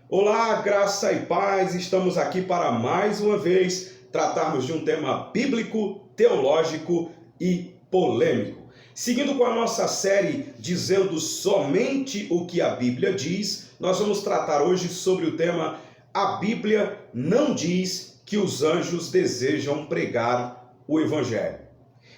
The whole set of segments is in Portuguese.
Olá, graça e paz, estamos aqui para mais uma vez tratarmos de um tema bíblico, teológico e polêmico. Seguindo com a nossa série Dizendo Somente o que a Bíblia diz, nós vamos tratar hoje sobre o tema A Bíblia não diz que os anjos desejam pregar o Evangelho.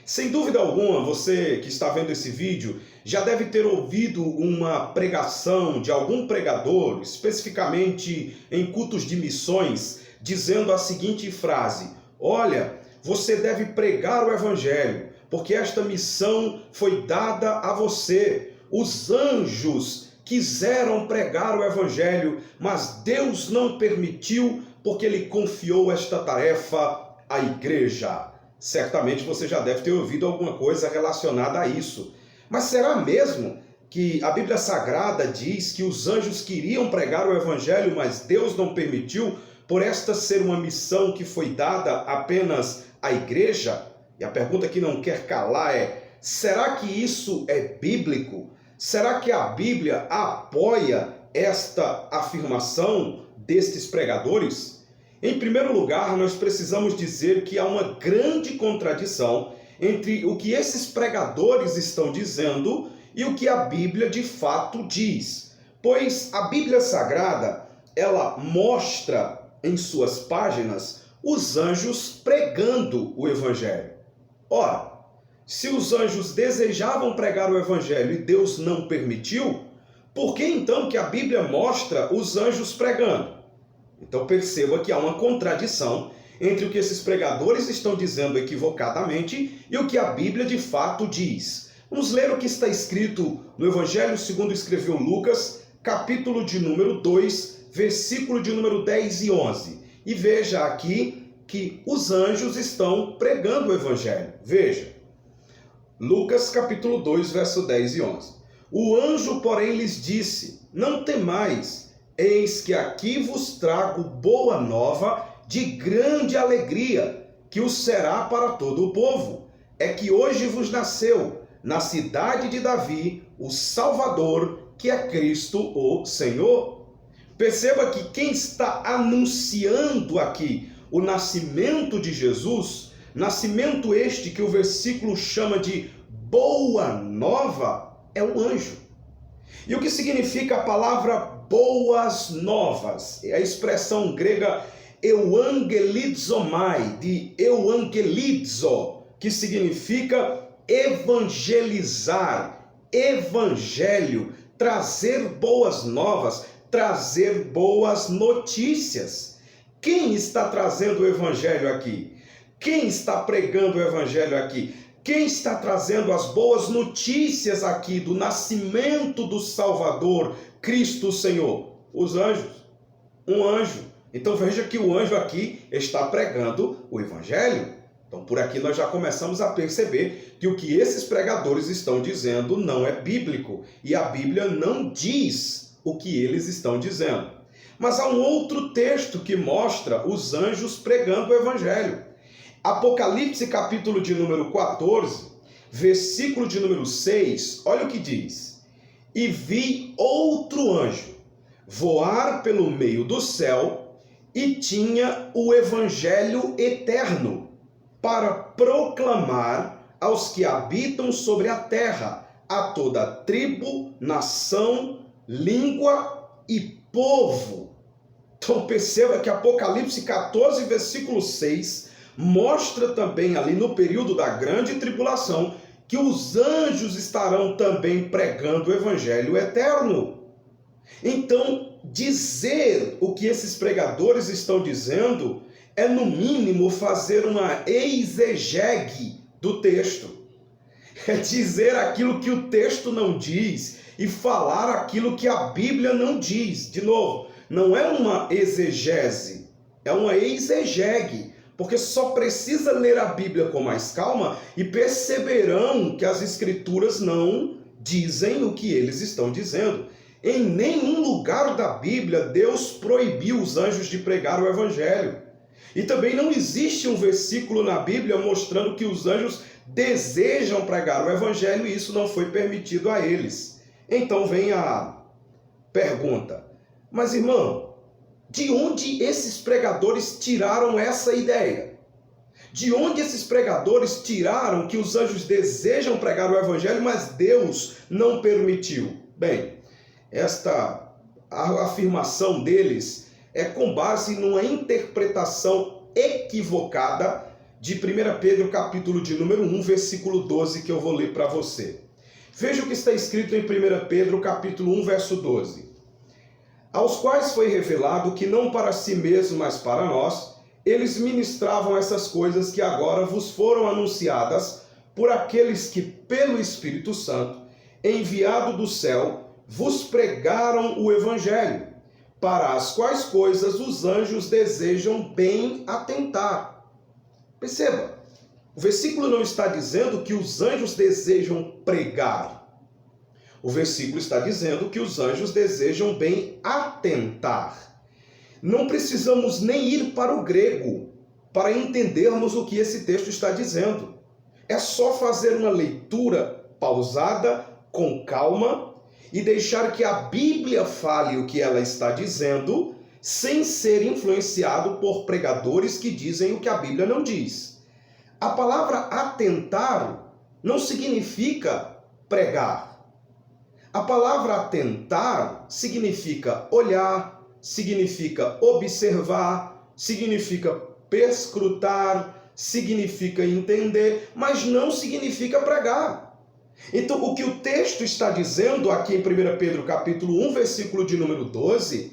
Sem dúvida alguma, você que está vendo esse vídeo já deve ter ouvido uma pregação de algum pregador, especificamente em cultos de missões, dizendo a seguinte frase: olha, você deve pregar o Evangelho, porque esta missão foi dada a você. Os anjos quiseram pregar o Evangelho, mas Deus não permitiu, porque Ele confiou esta tarefa à igreja. Certamente você já deve ter ouvido alguma coisa relacionada a isso. Mas será mesmo que a Bíblia Sagrada diz que os anjos queriam pregar o Evangelho, mas Deus não permitiu, por esta ser uma missão que foi dada apenas à igreja? E a pergunta que não quer calar é: será que isso é bíblico? Será que a Bíblia apoia esta afirmação destes pregadores? Em primeiro lugar, nós precisamos dizer que há uma grande contradição entre o que esses pregadores estão dizendo e o que a Bíblia de fato diz. Pois a Bíblia Sagrada, ela mostra em suas páginas os anjos pregando o Evangelho. Ora, se os anjos desejavam pregar o Evangelho e Deus não permitiu, por que então que a Bíblia mostra os anjos pregando? Então perceba que há uma contradição entre o que esses pregadores estão dizendo equivocadamente e o que a Bíblia de fato diz. Vamos ler o que está escrito no Evangelho segundo escreveu Lucas, capítulo de número 2, versículo de número 10 e 11. E veja aqui que os anjos estão pregando o Evangelho. Veja, Lucas capítulo 2, verso 10 e 11. O anjo, porém, lhes disse: não temais, eis que aqui vos trago boa nova de grande alegria, que o será para todo o povo. É que hoje vos nasceu, na cidade de Davi, o Salvador, que é Cristo o Senhor. Perceba que quem está anunciando aqui o nascimento de Jesus, nascimento este que o versículo chama de boa nova, é um anjo. E o que significa a palavra boas novas? É a expressão grega euangelizomai, de euangelizo, que significa evangelizar, evangelho, trazer boas novas, trazer boas notícias. Quem está trazendo o evangelho aqui? Quem está pregando o evangelho aqui? Quem está trazendo as boas notícias aqui do nascimento do Salvador, Cristo Senhor? Os anjos. Um anjo. Então veja que o anjo aqui está pregando o Evangelho. Então por aqui nós já começamos a perceber que o que esses pregadores estão dizendo não é bíblico. E a Bíblia não diz o que eles estão dizendo. Mas há um outro texto que mostra os anjos pregando o Evangelho. Apocalipse capítulo de número 14, versículo de número 6, olha o que diz: e vi outro anjo voar pelo meio do céu e tinha o evangelho eterno para proclamar aos que habitam sobre a terra, a toda tribo, nação, língua e povo. Então perceba que Apocalipse 14, versículo 6 mostra também ali no período da grande tribulação que os anjos estarão também pregando o evangelho eterno. Então, dizer o que esses pregadores estão dizendo é, no mínimo, fazer uma exegese do texto. É dizer aquilo que o texto não diz e falar aquilo que a Bíblia não diz. De novo, não é uma exegese, é uma exegese. Porque só precisa ler a Bíblia com mais calma e perceberão que as Escrituras não dizem o que eles estão dizendo. Em nenhum lugar da Bíblia Deus proibiu os anjos de pregar o Evangelho. E também não existe um versículo na Bíblia mostrando que os anjos desejam pregar o Evangelho e isso não foi permitido a eles. Então vem a pergunta: mas irmão, De onde esses pregadores tiraram essa ideia? De onde esses pregadores tiraram que os anjos desejam pregar o evangelho, mas Deus não permitiu? Bem, esta afirmação deles é com base numa interpretação equivocada de 1 Pedro, capítulo de número 1, versículo 12, que eu vou ler para você. Veja o que está escrito em 1 Pedro, capítulo 1, verso 12. Aos quais foi revelado que não para si mesmo, mas para nós, eles ministravam essas coisas que agora vos foram anunciadas por aqueles que, pelo Espírito Santo, enviado do céu, vos pregaram o Evangelho, para as quais coisas os anjos desejam bem atentar. Perceba, o versículo não está dizendo que os anjos desejam pregar. O versículo está dizendo que os anjos desejam bem atentar. Não precisamos nem ir para o grego para entendermos o que esse texto está dizendo. É só fazer uma leitura pausada, com calma, e deixar que a Bíblia fale o que ela está dizendo, sem ser influenciado por pregadores que dizem o que a Bíblia não diz. A palavra atentar não significa pregar. A palavra atentar significa olhar, significa observar, significa perscrutar, significa entender, mas não significa pregar. Então, o que o texto está dizendo aqui em 1 Pedro capítulo 1, versículo de número 12,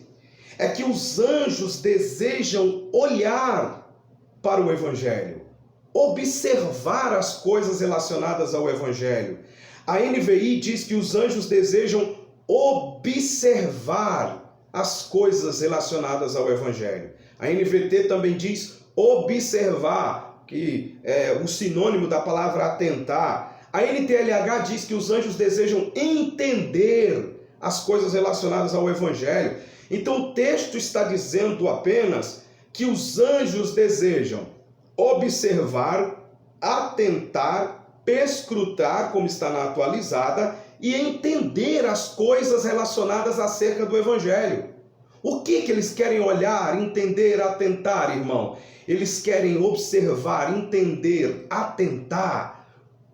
é que os anjos desejam olhar para o Evangelho, observar as coisas relacionadas ao Evangelho. A NVI diz que os anjos desejam observar as coisas relacionadas ao Evangelho. A NVT também diz observar, que é o sinônimo da palavra atentar. A NTLH diz que os anjos desejam entender as coisas relacionadas ao Evangelho. Então o texto está dizendo apenas que os anjos desejam observar, atentar, perscrutar, como está na atualizada, e entender as coisas relacionadas acerca do Evangelho. O que eles querem olhar, entender, atentar, irmão? Eles querem observar, entender, atentar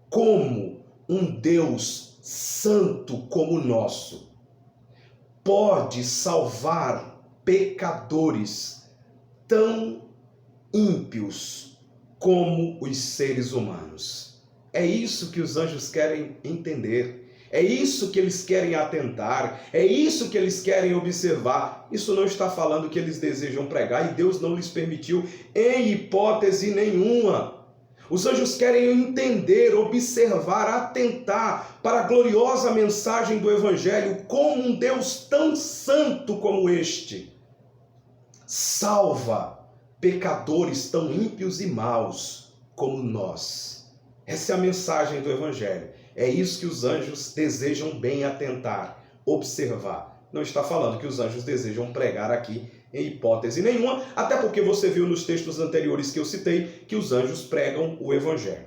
como um Deus santo como o nosso pode salvar pecadores tão ímpios como os seres humanos. É isso que os anjos querem entender. É isso que eles querem atentar. É isso que eles querem observar. Isso não está falando que eles desejam pregar e Deus não lhes permitiu em hipótese nenhuma. Os anjos querem entender, observar, atentar para a gloriosa mensagem do Evangelho, como um Deus tão santo como este salva pecadores tão ímpios e maus como nós. Essa é a mensagem do Evangelho. É isso que os anjos desejam bem atentar, observar. Não está falando que os anjos desejam pregar aqui em hipótese nenhuma, até porque você viu nos textos anteriores que eu citei que os anjos pregam o Evangelho.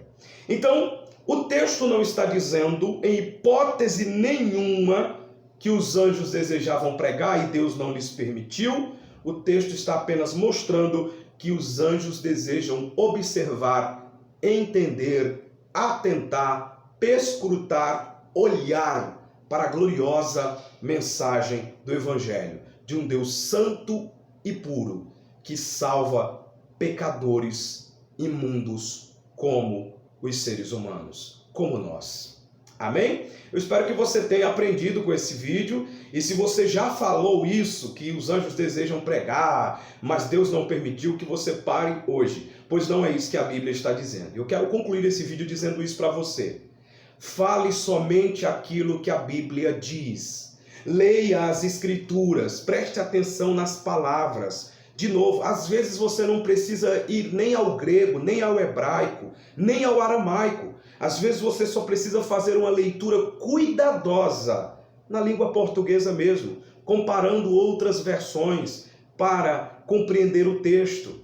Então, o texto não está dizendo em hipótese nenhuma que os anjos desejavam pregar e Deus não lhes permitiu. O texto está apenas mostrando que os anjos desejam observar, entender, atentar, perscrutar, olhar para a gloriosa mensagem do Evangelho, de um Deus santo e puro, que salva pecadores imundos como os seres humanos, como nós. Amém? Eu espero que você tenha aprendido com esse vídeo, e se você já falou isso, que os anjos desejam pregar, mas Deus não permitiu, que você pare hoje, pois não é isso que a Bíblia está dizendo. Eu quero concluir esse vídeo dizendo isso para você. Fale somente aquilo que a Bíblia diz. Leia as Escrituras, preste atenção nas palavras. De novo, às vezes você não precisa ir nem ao grego, nem ao hebraico, nem ao aramaico. Às vezes você só precisa fazer uma leitura cuidadosa na língua portuguesa mesmo, comparando outras versões para compreender o texto,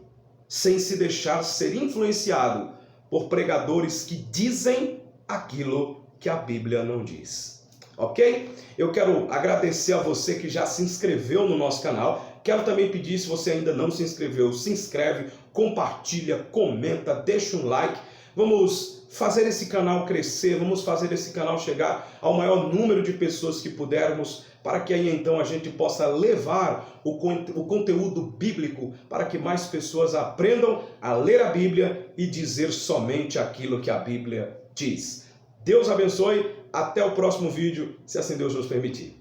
sem se deixar ser influenciado por pregadores que dizem aquilo que a Bíblia não diz. ok? Eu quero agradecer a você que já se inscreveu no nosso canal. Quero também pedir, se você ainda não se inscreveu, se inscreve, compartilha, comenta, deixa um like. Vamos fazer esse canal crescer, vamos fazer esse canal chegar ao maior número de pessoas que pudermos, para que aí então a gente possa levar o conteúdo bíblico para que mais pessoas aprendam a ler a Bíblia e dizer somente aquilo que a Bíblia diz. Deus abençoe, até o próximo vídeo, se assim Deus nos permitir.